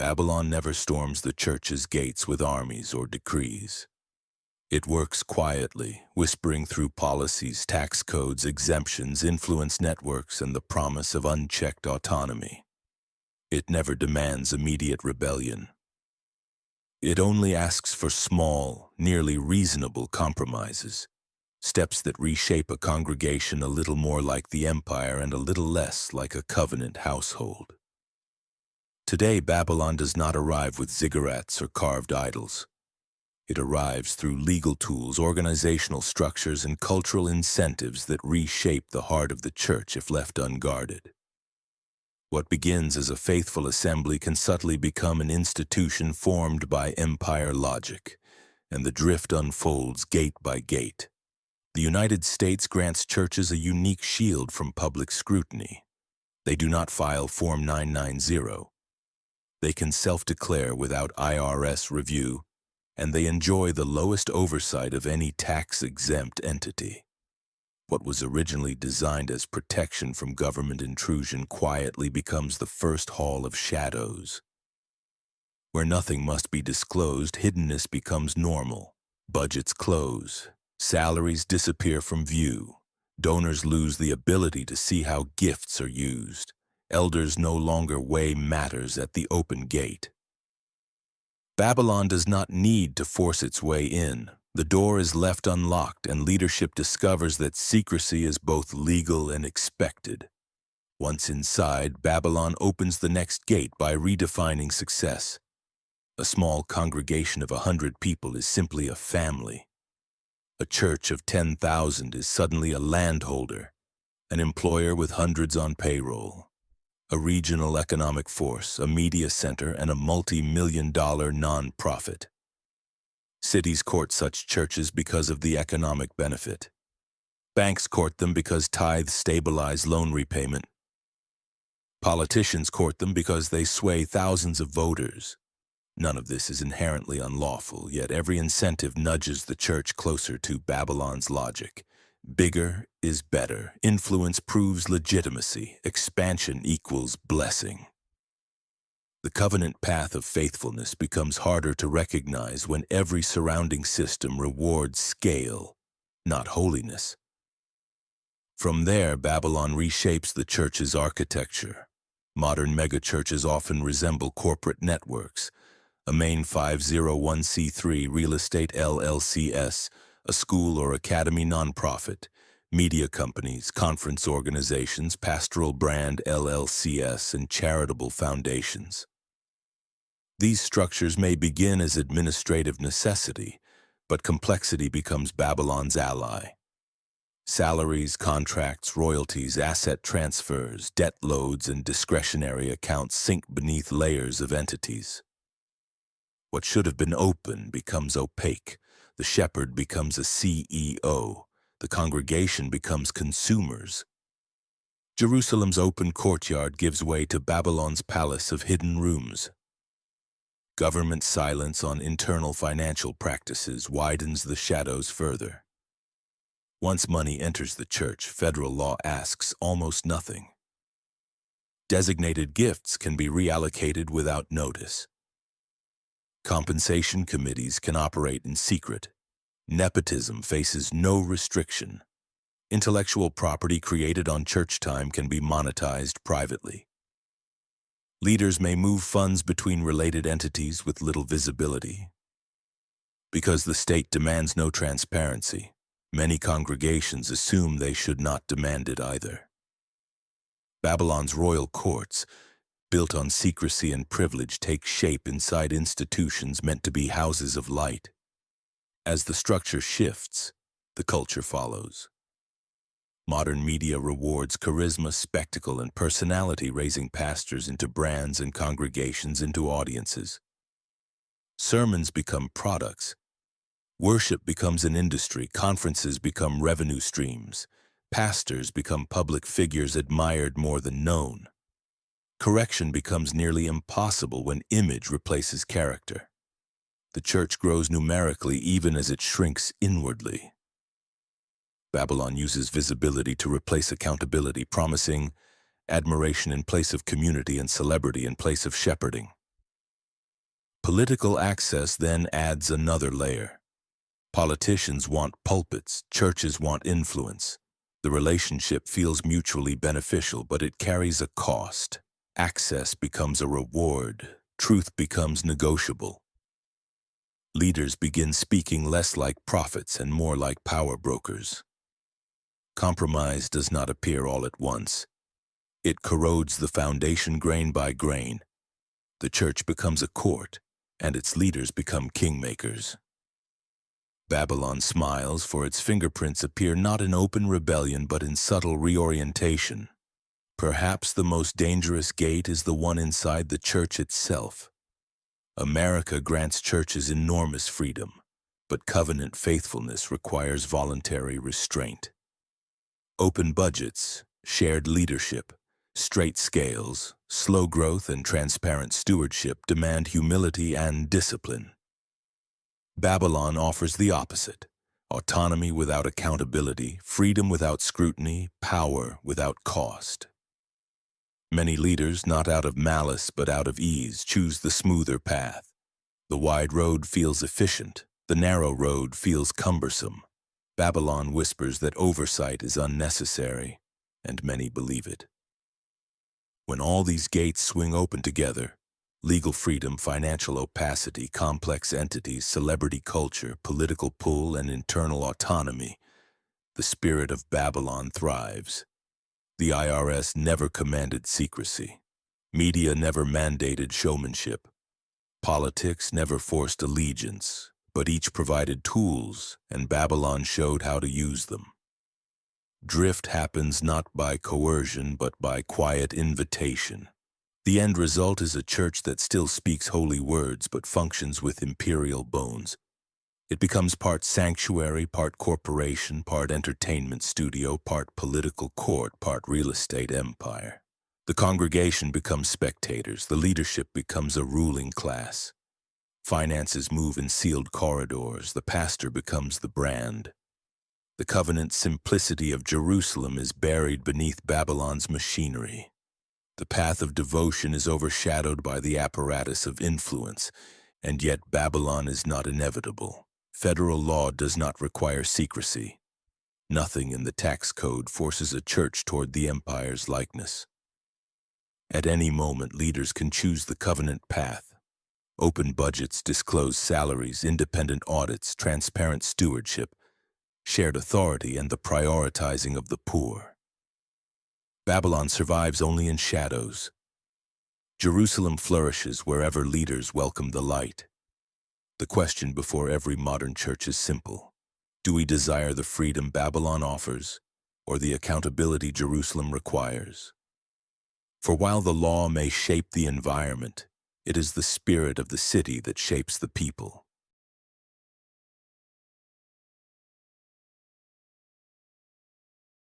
Babylon never storms the church's gates with armies or decrees. It works quietly, whispering through policies, tax codes, exemptions, influence networks, and the promise of unchecked autonomy. It never demands immediate rebellion. It only asks for small, nearly reasonable compromises, steps that reshape a congregation a little more like the empire and a little less like a covenant household. Today, Babylon does not arrive with ziggurats or carved idols. It arrives through legal tools, organizational structures, and cultural incentives that reshape the heart of the church if left unguarded. What begins as a faithful assembly can subtly become an institution formed by empire logic, and the drift unfolds gate by gate. The United States grants churches a unique shield from public scrutiny. They do not file Form 990. They can self-declare without IRS review, and they enjoy the lowest oversight of any tax-exempt entity. What was originally designed as protection from government intrusion quietly becomes the first hall of shadows. Where nothing must be disclosed, hiddenness becomes normal. Budgets close. Salaries disappear from view. Donors lose the ability to see how gifts are used. Elders no longer weigh matters at the open gate. Babylon does not need to force its way in. The door is left unlocked, and leadership discovers that secrecy is both legal and expected. Once inside, Babylon opens the next gate by redefining success. A small congregation of 100 people is simply a family. A church of 10,000 is suddenly a landholder, an employer with hundreds on payroll, a regional economic force, a media center, and a multi-million-dollar nonprofit. Cities court such churches because of the economic benefit. Banks court them because tithes stabilize loan repayment. Politicians court them because they sway thousands of voters. None of this is inherently unlawful, yet every incentive nudges the church closer to Babylon's logic. Bigger is better. Influence proves legitimacy. Expansion equals blessing. The covenant path of faithfulness becomes harder to recognize when every surrounding system rewards scale, not holiness. From there, Babylon reshapes the church's architecture. Modern megachurches often resemble corporate networks. A main 501c3 real estate LLCS, a school or academy nonprofit, media companies, conference organizations, pastoral brand LLCS, and charitable foundations. These structures may begin as administrative necessity, but complexity becomes Babylon's ally. Salaries, contracts, royalties, asset transfers, debt loads, and discretionary accounts sink beneath layers of entities. What should have been open becomes opaque. The shepherd becomes a CEO. The congregation becomes consumers. Jerusalem's open courtyard gives way to Babylon's palace of hidden rooms. Government silence on internal financial practices widens the shadows further. Once money enters the church, federal law asks almost nothing. Designated gifts can be reallocated without notice. Compensation committees can operate in secret. Nepotism faces no restriction. Intellectual property created on church time can be monetized privately. Leaders may move funds between related entities with little visibility. Because the state demands no transparency, many congregations assume they should not demand it either. Babylon's royal courts, built on secrecy and privilege, take shape inside institutions meant to be houses of light. As the structure shifts, the culture follows. Modern media rewards charisma, spectacle, and personality, raising pastors into brands and congregations into audiences. Sermons become products. Worship becomes an industry. Conferences become revenue streams. Pastors become public figures admired more than known. Correction becomes nearly impossible when image replaces character. The church grows numerically even as it shrinks inwardly. Babylon uses visibility to replace accountability, promising admiration in place of community and celebrity in place of shepherding. Political access then adds another layer. Politicians want pulpits, churches want influence. The relationship feels mutually beneficial, but it carries a cost. Access becomes a reward. Truth becomes negotiable. Leaders begin speaking less like prophets and more like power brokers. Compromise does not appear all at once. It corrodes the foundation grain by grain. The church becomes a court, and its leaders become kingmakers. Babylon smiles, for its fingerprints appear not in open rebellion but in subtle reorientation. Perhaps the most dangerous gate is the one inside the church itself. America grants churches enormous freedom, but covenant faithfulness requires voluntary restraint. Open budgets, shared leadership, straight scales, slow growth, and transparent stewardship demand humility and discipline. Babylon offers the opposite: autonomy without accountability, freedom without scrutiny, power without cost. Many leaders, not out of malice but out of ease, choose the smoother path. The wide road feels efficient, the narrow road feels cumbersome. Babylon whispers that oversight is unnecessary, and many believe it. When all these gates swing open together, legal freedom, financial opacity, complex entities, celebrity culture, political pull, and internal autonomy, the spirit of Babylon thrives. The IRS never commanded secrecy. Media never mandated showmanship. Politics never forced allegiance, but each provided tools, and Babylon showed how to use them. Drift happens not by coercion, but by quiet invitation. The end result is a church that still speaks holy words but functions with imperial bones. It becomes part sanctuary, part corporation, part entertainment studio, part political court, part real estate empire. The congregation becomes spectators. The leadership becomes a ruling class. Finances move in sealed corridors. The pastor becomes the brand. The covenant simplicity of Jerusalem is buried beneath Babylon's machinery. The path of devotion is overshadowed by the apparatus of influence, and yet Babylon is not inevitable. Federal law does not require secrecy. Nothing in the tax code forces a church toward the empire's likeness. At any moment, leaders can choose the covenant path. Open budgets disclose salaries, independent audits, transparent stewardship, shared authority, and the prioritizing of the poor. Babylon survives only in shadows. Jerusalem flourishes wherever leaders welcome the light. The question before every modern church is simple. Do we desire the freedom Babylon offers, or the accountability Jerusalem requires? For while the law may shape the environment, it is the spirit of the city that shapes the people.